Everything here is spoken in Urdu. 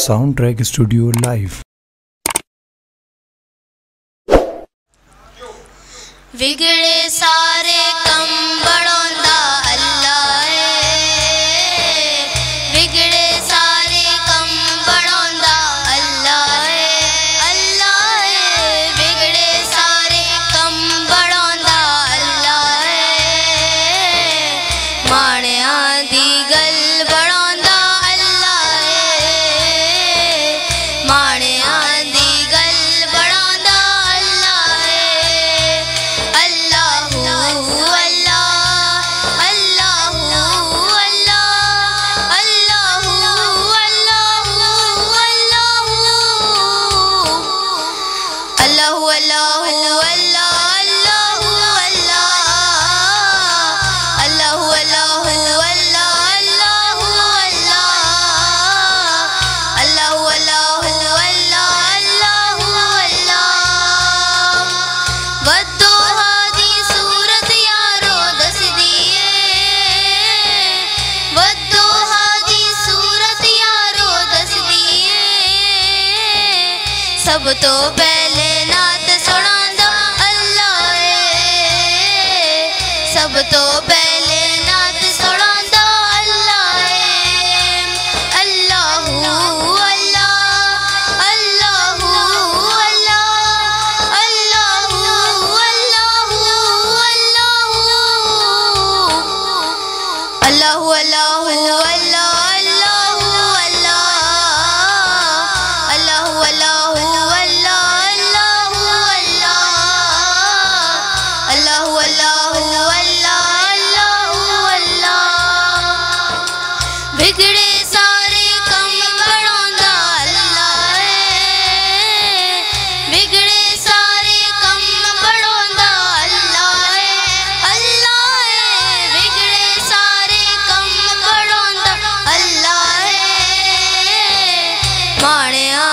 Sound track studio live. بگڑے سارے کم بڑھوندا اللہ ہے، بگڑے سارے کم بڑھوندا اللہ ہے، اللہ ہے، بگڑے سارے کم بڑھوندا اللہ ہے، ماڑیاں دی گل بڑھوندا اللہ ہے، ماڑیاں دی گل بڑھوندا اللہ ہے، اللہ اللہ اللہ اللہ اللہ اللہ اللہ سب تو پہلے نعت سناندا اللہ ہے، سب تو پہلے نعت سناندا اللہ ہے، اللہ اللہ اللہ اللہ اللہ اللہ اللہ بگڑے سارے کم بڑھوندا اللہ ہے، بگڑے سارے کم بڑھوندا اللہ ہے، اللہ ہے، بگڑے سارے کم بڑھوندا اللہ ہے، ماڑیاں